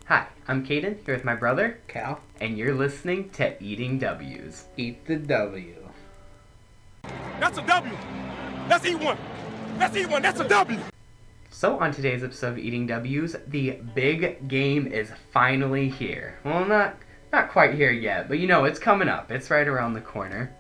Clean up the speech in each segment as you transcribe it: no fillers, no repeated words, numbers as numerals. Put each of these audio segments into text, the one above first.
Hi, I'm Caden, here with my brother, Cal, and you're listening to Eating W's. eat the W. That's a W. Let's eat one. Let's eat one. That's a W. So on today's episode of Eating W's, the big game is finally here. Well, not quite here yet, but it's coming up. It's right around the corner.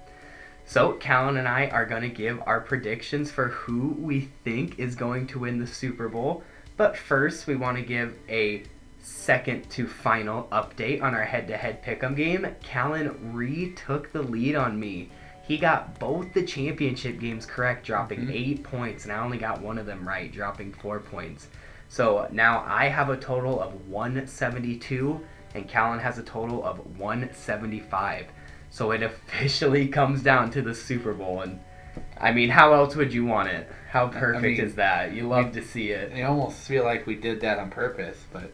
So Callan and I are going to give our predictions for who we think is going to win the Super Bowl. But first, we want to give a second to final update on our head-to-head pick'em game. Callan retook the lead on me. He got both the championship games correct, dropping 8 points, and I only got one of them right, dropping 4 points. So now I have a total of 172, and Callan has a total of 175. So it officially comes down to the Super Bowl, and I mean, how else would you want it? How perfect is that? You love to see it. I almost feel like we did that on purpose, but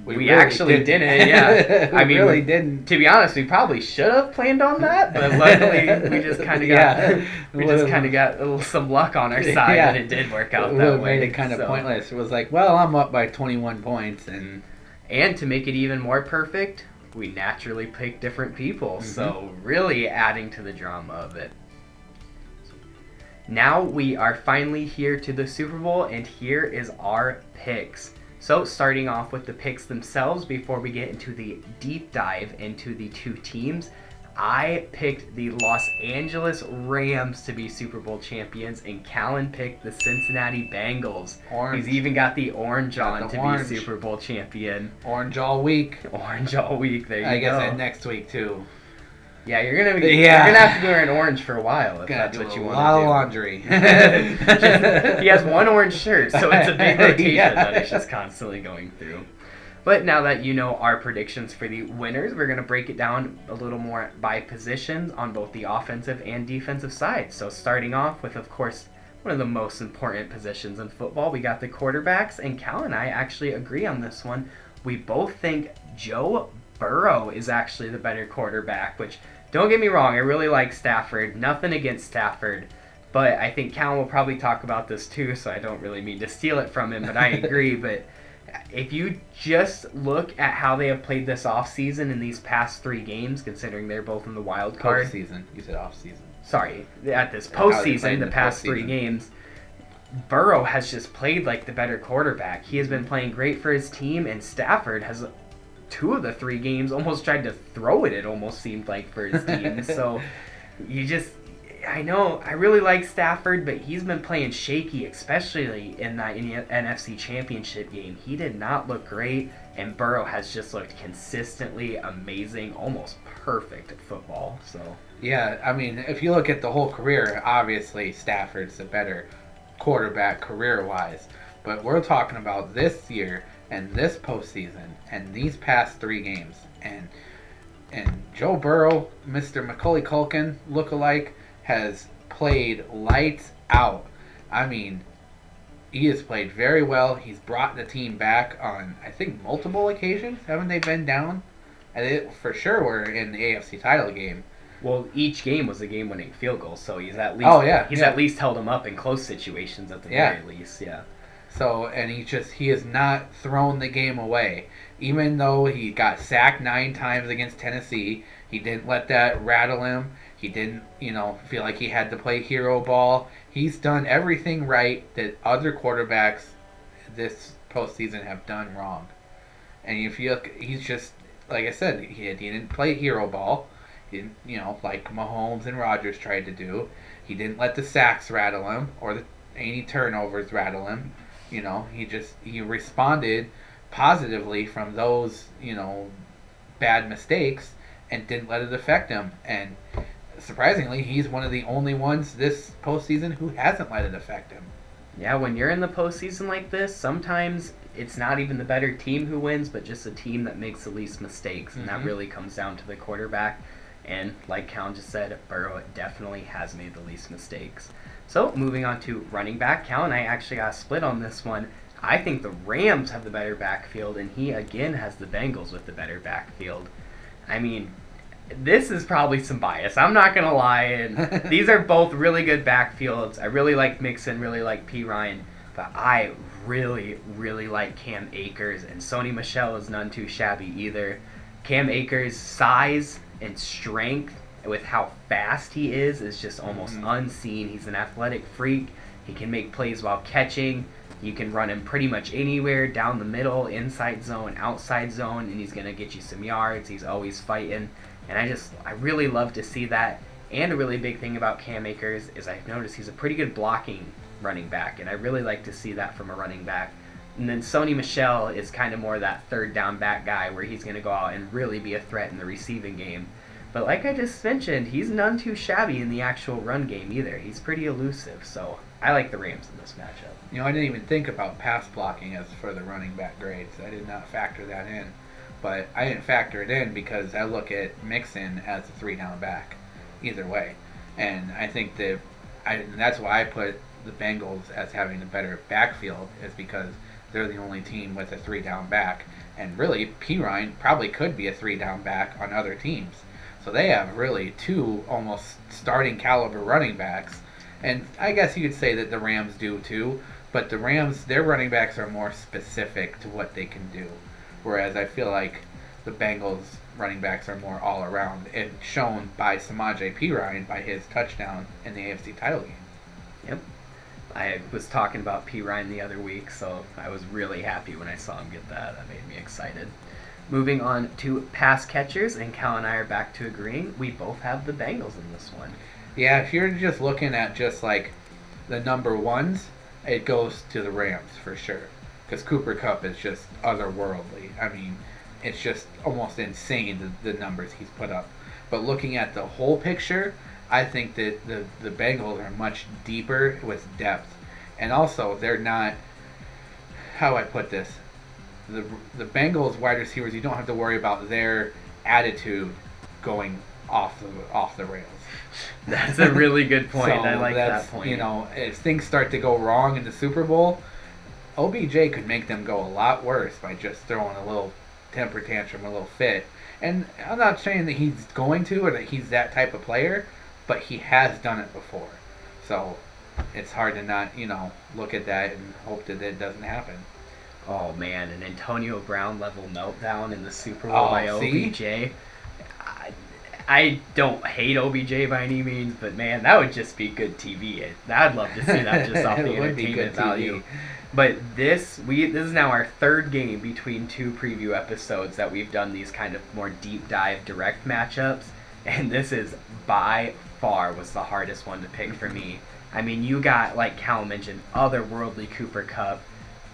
we really actually didn't. Yeah, I mean, really didn't. To be honest, we probably should have planned on that, but luckily we just kind of got some luck on our side, and it did work out that way. Made it kind of pointless. It was like, well, I'm up by 21 points, and to make it even more perfect, we naturally picked different people, so really adding to the drama of it. Now we are finally here to the Super Bowl, and here is our picks. So starting off with the picks themselves before we get into the deep dive into the two teams, I picked the Los Angeles Rams to be Super Bowl champions, and Callan picked the Cincinnati Bengals. Orange. He's even got the orange on to orange. be Super Bowl champion. Orange all week. Orange all week, there you go. I guess and next week too. Yeah, you're gonna have to be wearing orange for a while if that's what you want to do. A lot of laundry. He has one orange shirt, so it's a big rotation that he's just constantly going through. But now that you know our predictions for the winners, we're going to break it down a little more by positions on both the offensive and defensive side. So starting off with, of course, one of the most important positions in football, we got the quarterbacks, and Cal and I actually agree on this one. We both think Joe Burrow is actually the better quarterback, which, don't get me wrong, I really like Stafford. Nothing against Stafford. But I think Cal will probably talk about this too, so I don't really mean to steal it from him, but I agree. But if you just look at how they have played this offseason in these past 3 games, considering they're both in the wild card. Postseason. You said offseason. Sorry, at this postseason, the past 3 games, Burrow has just played like the better quarterback. He has been playing great for his team, and Stafford has 2 of the 3 games almost tried to throw it almost seemed like, for his team. So I know I really like Stafford, but he's been playing shaky, especially in the NFC Championship game. He did not look great, and Burrow has just looked consistently amazing, almost perfect at football. So yeah, I mean, if you look at the whole career, obviously Stafford's the better quarterback career-wise. But we're talking about this year and this postseason and these past 3 games. And Joe Burrow, Mr. Macaulay Culkin lookalike, has played lights out. I mean, he has played very well. He's brought the team back on, I think, multiple occasions. Haven't they been down? And they for sure were in the AFC title game. Well, each game was a game-winning field goal, so he's at least at least held them up in close situations at the very least. Yeah. So, and he has not thrown the game away. Even though he got sacked 9 times against Tennessee, he didn't let that rattle him. He didn't, feel like he had to play hero ball. He's done everything right that other quarterbacks this postseason have done wrong. And if you look, he's just, like I said, he didn't play hero ball. He didn't, like Mahomes and Rodgers tried to do. He didn't let the sacks rattle him or any turnovers rattle him. He responded positively from those, bad mistakes and didn't let it affect him. And surprisingly, he's one of the only ones this postseason who hasn't let it affect him. Yeah, when you're in the postseason like this, sometimes it's not even the better team who wins, but just a team that makes the least mistakes. And that really comes down to the quarterback. And like Cal just said, Burrow definitely has made the least mistakes. So moving on to running back, Cal and I actually got split on this one. I think the Rams have the better backfield, and he again has the Bengals with the better backfield. I mean, this is probably some bias. I'm not going to lie. And these are both really good backfields. I really like Mixon, really like P. Ryan. But I really, really like Cam Akers, and Sony Michel is none too shabby either. Cam Akers' size and strength with how fast he is just almost unseen. He's an athletic freak. He can make plays while catching. You can run him pretty much anywhere, down the middle, inside zone, outside zone, and he's going to get you some yards. He's always fighting. And I really love to see that. And a really big thing about Cam Akers is I've noticed he's a pretty good blocking running back, and I really like to see that from a running back. And then Sony Michel is kind of more that third down back guy where he's going to go out and really be a threat in the receiving game. But like I just mentioned, he's none too shabby in the actual run game either. He's pretty elusive, so I like the Rams in this matchup. You know, I didn't even think about pass blocking as for the running back grades. I did not factor that in. But I didn't factor it in because I look at Mixon as a 3-down back either way. And I think that's why I put the Bengals as having a better backfield, is because they're the only team with a 3-down back. And really, Pirine probably could be a 3-down back on other teams. So they have really two almost starting caliber running backs. And I guess you could say that the Rams do too. But the Rams, their running backs are more specific to what they can do. Whereas I feel like the Bengals running backs are more all around, and shown by Samaje Perine by his touchdown in the AFC title game. Yep. I was talking about Perine the other week, so I was really happy when I saw him get that. That made me excited. Moving on to pass catchers, and Cal and I are back to agreeing. We both have the Bengals in this one. Yeah, if you're just looking at just like the number ones, it goes to the Rams for sure. Because Cooper Kupp is just otherworldly. I mean, it's just almost insane the numbers he's put up. But looking at the whole picture, I think that the Bengals are much deeper with depth. And also, they're not, how do I put this? The Bengals wide receivers, you don't have to worry about their attitude going off the rails. That's a really good point. So I like that point. You know, if things start to go wrong in the Super Bowl, OBJ could make them go a lot worse by just throwing a little temper tantrum, a little fit. And I'm not saying that he's going to or that he's that type of player, but he has done it before. So it's hard to not, look at that and hope that it doesn't happen. Oh, man, an Antonio Brown level meltdown in the Super Bowl by OBJ. I don't hate OBJ by any means, but, man, that would just be good TV. I'd love to see that just off the entertainment value. But this is now our third game between two preview episodes that we've done these kind of more deep dive direct matchups, and this is by far was the hardest one to pick for me. I mean, you got, like Cal mentioned, otherworldly Cooper Kupp,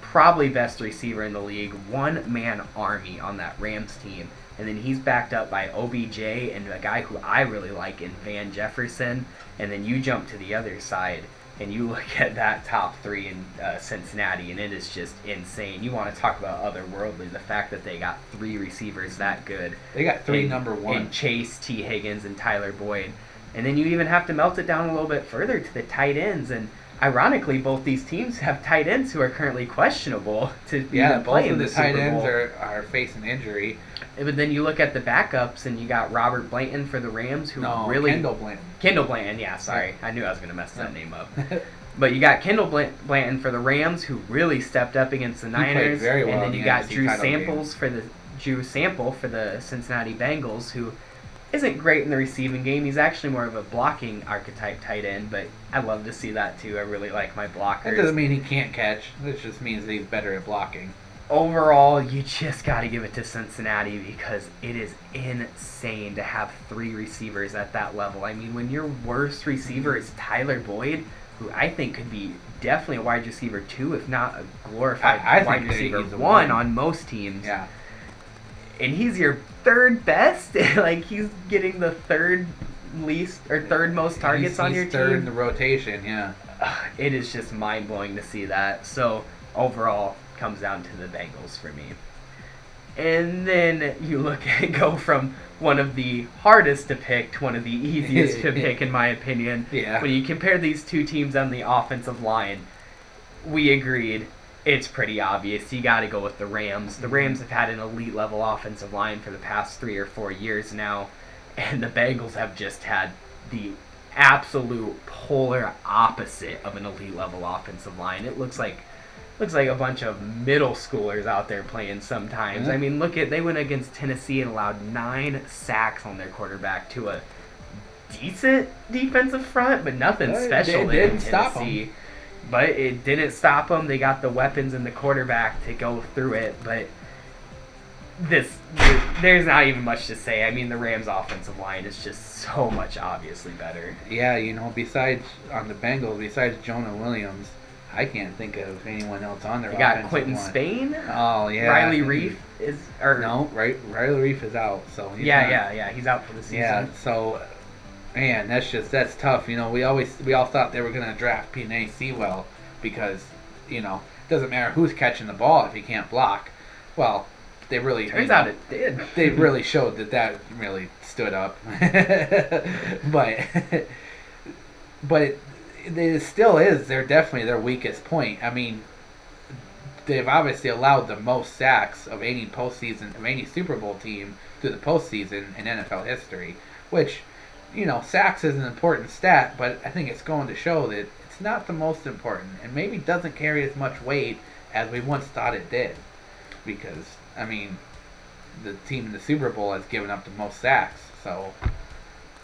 probably best receiver in the league, one-man army on that Rams team, and then he's backed up by OBJ and a guy who I really like in Van Jefferson, and then you jump to the other side and you look at that top three in Cincinnati, and it is just insane. You want to talk about otherworldly, the fact that they got three receivers that good. They got three number one. And Chase, T. Higgins, and Tyler Boyd. And then you even have to melt it down a little bit further to the tight ends. And ironically, both these teams have tight ends who are currently questionable to be playing the Super Bowl. tight ends are facing injury. But then you look at the backups, and you got Robert Blanton for the Rams, who Kendall Blanton. Kendall Blanton, yeah, sorry. I knew I was going to mess that name up. But you got Kendall Blanton for the Rams, who really stepped up against the Niners. Very well, and then you got Drew Sample for the Cincinnati Bengals, who isn't great in the receiving game. He's actually more of a blocking archetype tight end, but I love to see that too. I really like my blockers. That doesn't mean he can't catch. It just means that he's better at blocking. Overall, you just got to give it to Cincinnati because it is insane to have three receivers at that level. I mean, when your worst receiver is Tyler Boyd, who I think could be definitely a wide receiver 2, if not a glorified wide receiver 1 on most teams. Yeah. And he's your third best? Like, he's getting the third most targets on your team? He's third in the rotation, yeah. It is just mind-blowing to see that. So, overall, comes down to the Bengals for me. And then you go from one of the hardest to pick to one of the easiest to pick, in my opinion. Yeah. When you compare these two teams on the offensive line, we agreed it's pretty obvious. You got to go with the Rams. The Rams have had an elite level offensive line for the past 3 or 4 years now, and the Bengals have just had the absolute polar opposite of an elite level offensive line. It looks like looks like a bunch of middle schoolers out there playing sometimes. Yeah. I mean, they went against Tennessee and allowed 9 sacks on their quarterback to a decent defensive front, but nothing special It didn't in stop Tennessee. them. But it didn't stop them. They got the weapons in the quarterback to go through it, but there's not even much to say. I mean, the Rams' offensive line is just so much obviously better. Yeah, besides on the Bengals, besides Jonah Williams, I can't think of anyone else on their You offensive got Quentin line. Spain. Oh yeah, Riley Reef is Riley Reef is out, so he's not, he's out for the season. Yeah, so man, that's tough. We all thought they were gonna draft P.N.A. Sewell because it doesn't matter who's catching the ball if he can't block. Well, they really turns out it did. They really showed that really stood up, but it still is. They're definitely their weakest point. I mean, they've obviously allowed the most sacks of any Super Bowl team through the postseason in NFL history, which, sacks is an important stat, but I think it's going to show that it's not the most important and maybe doesn't carry as much weight as we once thought it did. Because, I mean, the team in the Super Bowl has given up the most sacks, so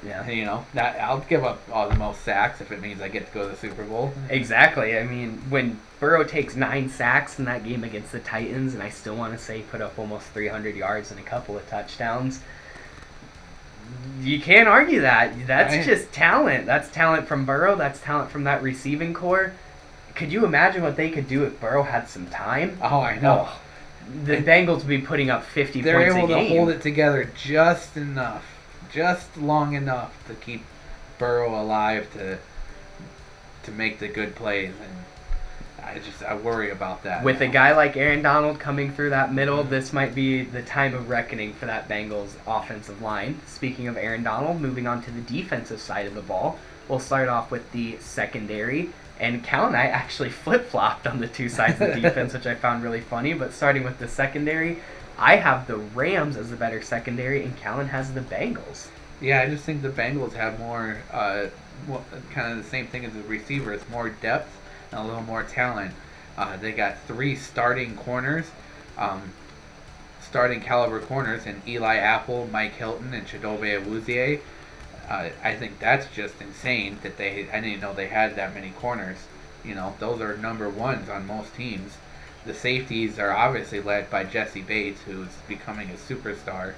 yeah, I'll give up all the most sacks if it means I get to go to the Super Bowl. Exactly. I mean, when Burrow takes 9 sacks in that game against the Titans, and I still want to say put up almost 300 yards and a couple of touchdowns, you can't argue that. That's just talent. That's talent from Burrow. That's talent from that receiving core. Could you imagine what they could do if Burrow had some time? Oh, I know. Oh, the Bengals would be putting up 50 They're points a game. able to hold it together just enough, just long enough to keep Burrow alive to make the good plays, and I worry about that. With now. a guy like Aaron Donald coming through that middle, this might be the time of reckoning for that Bengals offensive line. Speaking of Aaron Donald, moving on to the defensive side of the ball, we'll start off with the secondary. And Cal and I actually flip-flopped on the two sides of the defense, which I found really funny. But starting with the secondary, I have the Rams as the better secondary, and Callan has the Bengals. Yeah, I just think the Bengals have more, kind of the same thing as the receivers, more depth and a little more talent. They got 3 starting corners, starting caliber corners, in Eli Apple, Mike Hilton, and Chidobe Awuzie. I think that's just insane that I didn't know they had that many corners. Those are number ones on most teams. The safeties are obviously led by Jesse Bates, who's becoming a superstar.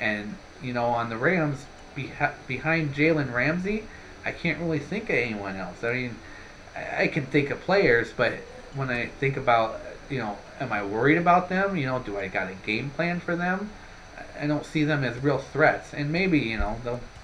And, on the Rams, behind Jalen Ramsey, I can't really think of anyone else. I mean, I can think of players, but when I think about, am I worried about them? Do I got a game plan for them? I don't see them as real threats. And maybe,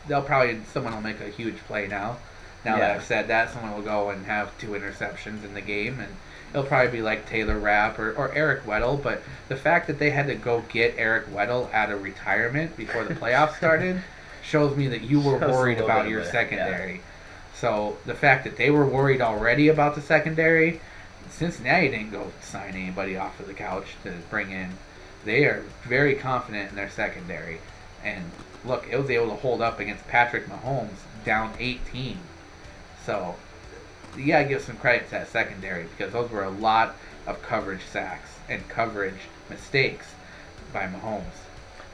they'll probably, someone will make a huge play now. Now that I've said that, someone will go and have 2 interceptions in the game, and it'll probably be like Taylor Rapp or Eric Weddle. But the fact that they had to go get Eric Weddle out of retirement before the playoffs started shows me that you were worried about your secondary. Yeah. So the fact that they were worried already about the secondary, Cincinnati didn't go sign anybody off of the couch to bring in. They are very confident in their secondary. And look, it was able to hold up against Patrick Mahomes down 18. So you got to give some credit to that secondary, because those were a lot of coverage sacks and coverage mistakes by Mahomes.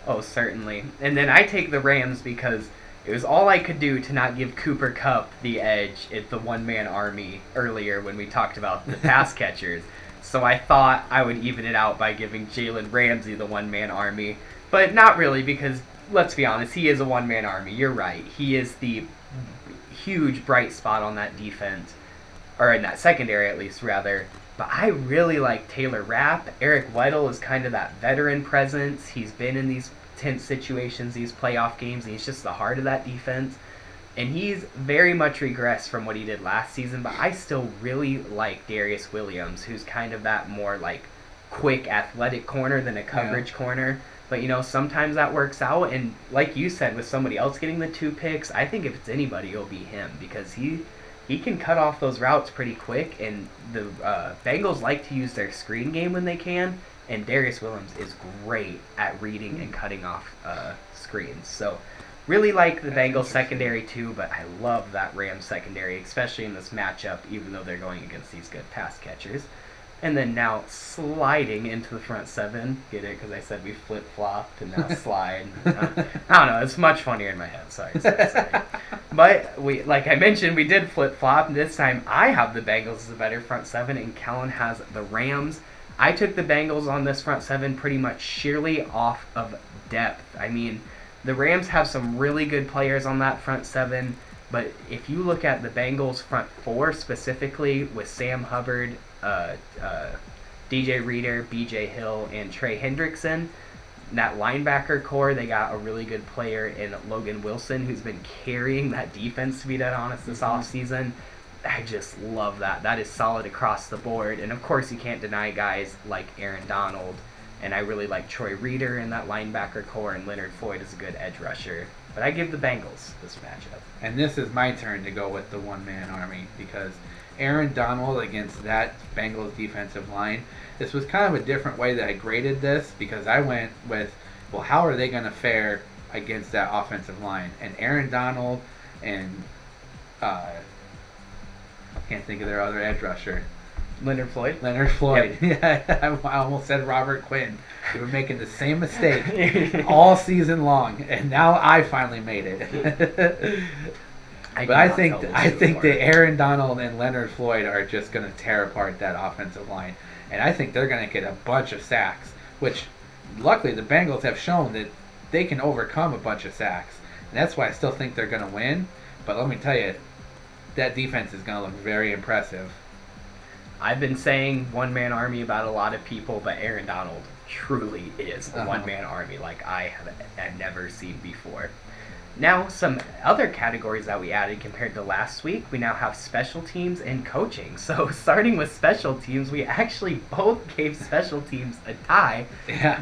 Oh, certainly. And then I take the Rams because it was all I could do to not give Cooper Kupp the edge at the one-man army earlier when we talked about the pass catchers. So I thought I would even it out by giving Jalen Ramsey the one-man army. But not really, because let's be honest, he is a one-man army. You're right. He is the huge bright spot on that defense, or in that secondary at least, rather. But I really like Taylor Rapp. Eric Weddle is kind of that veteran presence. He's been in these tense situations, these playoff games, and he's just the heart of that defense. And he's very much regressed from what he did last season, but I still really like Darius Williams, who's kind of that more like quick athletic corner than a coverage corner. But, sometimes that works out. And like you said, with somebody else getting the 2 picks, I think if it's anybody, it'll be him, because he can cut off those routes pretty quick. And the Bengals like to use their screen game when they can. And Darius Williams is great at reading and cutting off screens. So really like the Bengals secondary too, but I love that Rams secondary, especially in this matchup, even though they're going against these good pass catchers. And then now sliding into the front seven. Get it? Because I said we flip-flopped and now slide. I don't know. It's much funnier in my head. Sorry. But, like I mentioned, we did flip-flop. And this time I have the Bengals as a better front seven and Kellen has the Rams. I took the Bengals on this front seven pretty much sheerly off of depth. I mean, the Rams have some really good players on that front seven. But if you look at the Bengals front four specifically with Sam Hubbard, DJ Reader, BJ Hill, and Trey Hendrickson, that linebacker core, they got a really good player in Logan Wilson who's been carrying that defense, to be dead honest, this offseason. I just love that. That is solid across the board. And of course you can't deny guys like Aaron Donald. And I really like Troy Reader in that linebacker core, and Leonard Floyd is a good edge rusher. But I give the Bengals this matchup. And this is my turn to go with the one-man army because Aaron Donald against that Bengals defensive line, this was kind of a different way that I graded this because I went with, well, how are they going to fare against that offensive line? And Aaron Donald and I can't think of their other edge rusher. Leonard Floyd? Leonard Floyd. Yep. Yeah, I almost said Robert Quinn. They were making the same mistake all season long, and now I finally made it. I think that Aaron Donald and Leonard Floyd are just going to tear apart that offensive line, and I think they're going to get a bunch of sacks, which luckily the Bengals have shown that they can overcome a bunch of sacks, and that's why I still think they're going to win. But let me tell you, that defense is going to look very impressive. I've been saying one-man army about a lot of people, but Aaron Donald truly is a one-man army like I have never seen before. Now, some other categories that we added compared to last week, we now have special teams and coaching. So starting with special teams, we actually both gave special teams a tie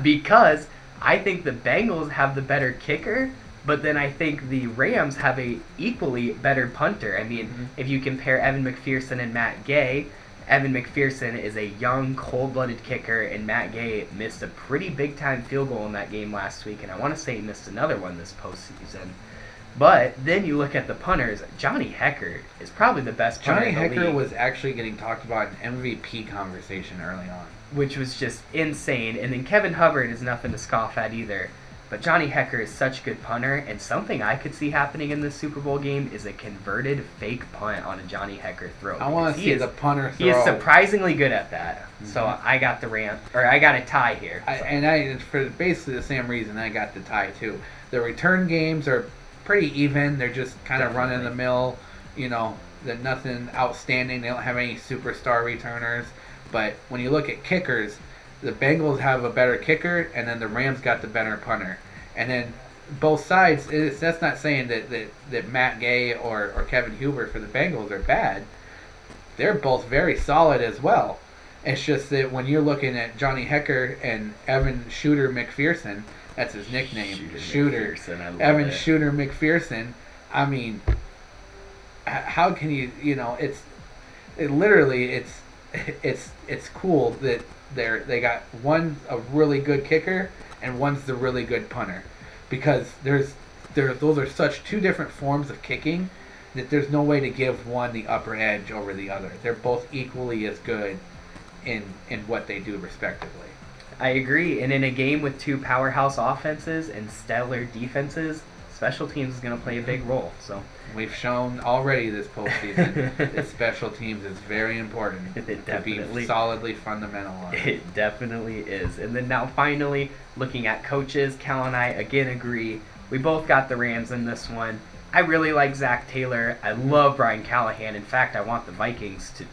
because I think the Bengals have the better kicker, but then I think the Rams have a equally better punter. I mean, if you compare Evan McPherson and Matt Gay, Evan McPherson is a young, cold-blooded kicker, and Matt Gay missed a pretty big-time field goal in that game last week, and I want to say he missed another one this postseason. But then you look at the punters, Johnny Hecker is probably the best punter in the league. Johnny Hecker was actually getting talked about in MVP conversation early on. Which was just insane, and then Kevin Hubbard is nothing to scoff at either. But Johnny Hecker is such a good punter, and something I could see happening in this Super Bowl game is a converted fake punt on a Johnny Hecker throw. I want to see the punter throw. He is surprisingly good at that. So I got the I got a tie here. For basically the same reason I got the tie too. The return games are pretty even. They're just kind of run in the mill. You know, they're nothing outstanding. They don't have any superstar returners. But when you look at kickers, the Bengals have a better kicker, and then the Rams got the better punter. And then both sides, that's not saying that Matt Gay or Kevin Huber for the Bengals are bad. They're both very solid as well. It's just that when you're looking at Johnny Hecker and Evan Shooter McPherson, that's his nickname, Shooter. Evan Shooter McPherson. I mean, how can it's cool that they got one a really good kicker and one's the really good punter, because those are such two different forms of kicking that there's no way to give one the upper edge over the other. They're both equally as good in what they do respectively. I agree, and in a game with two powerhouse offenses and stellar defenses, special teams is going to play a big role. So we've shown already this postseason that special teams is very important to be solidly fundamental on it. It definitely is. And then now finally, looking at coaches, Cal and I again agree. We both got the Rams in this one. I really like Zach Taylor. I love Brian Callahan. In fact, I want the Vikings to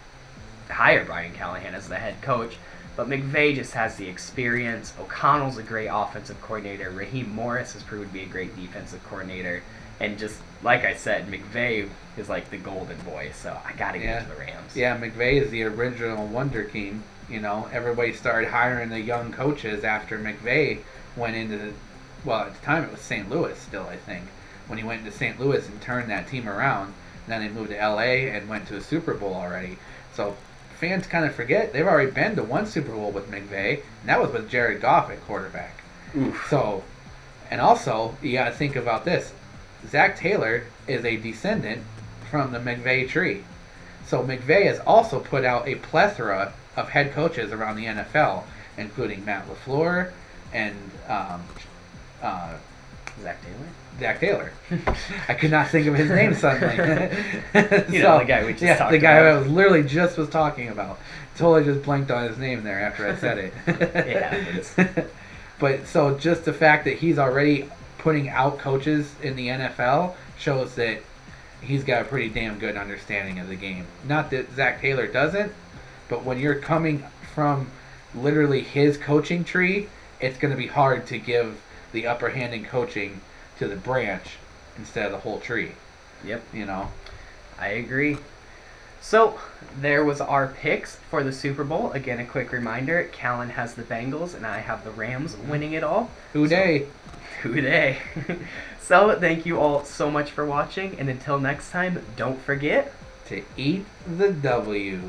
hire Brian Callahan as the head coach. But McVay just has the experience. O'Connell's a great offensive coordinator. Raheem Morris has proved to be a great defensive coordinator. And just, like I said, McVay is like the golden boy. So I got to give it to the Rams. Yeah, McVay is the original Wonder King. You know, everybody started hiring the young coaches after McVay went into, at the time it was St. Louis still, I think. When he went into St. Louis and turned that team around. And then they moved to L.A. and went to a Super Bowl already. So fans kind of forget they've already been to one Super Bowl with McVay, and that was with Jared Goff at quarterback. Oof. So, and also you got to think about this: Zach Taylor is a descendant from the McVay tree. So McVay has also put out a plethora of head coaches around the NFL, including Matt LaFleur and Zach Taylor. Zach Taylor. I could not think of his name suddenly. The guy we just talked the guy about. I was literally just was talking about. Totally just blanked on his name there after I said it. It happens. But so just the fact that he's already putting out coaches in the NFL shows that he's got a pretty damn good understanding of the game. Not that Zach Taylor doesn't, but when you're coming from literally his coaching tree, it's going to be hard to give the upper hand in coaching to the branch instead of the whole tree. Yep. You know? I agree. So, there was our picks for the Super Bowl. Again, a quick reminder, Callan has the Bengals and I have the Rams winning it all. Hooday! Hooday! So, thank you all so much for watching, and until next time, don't forget To eat the W.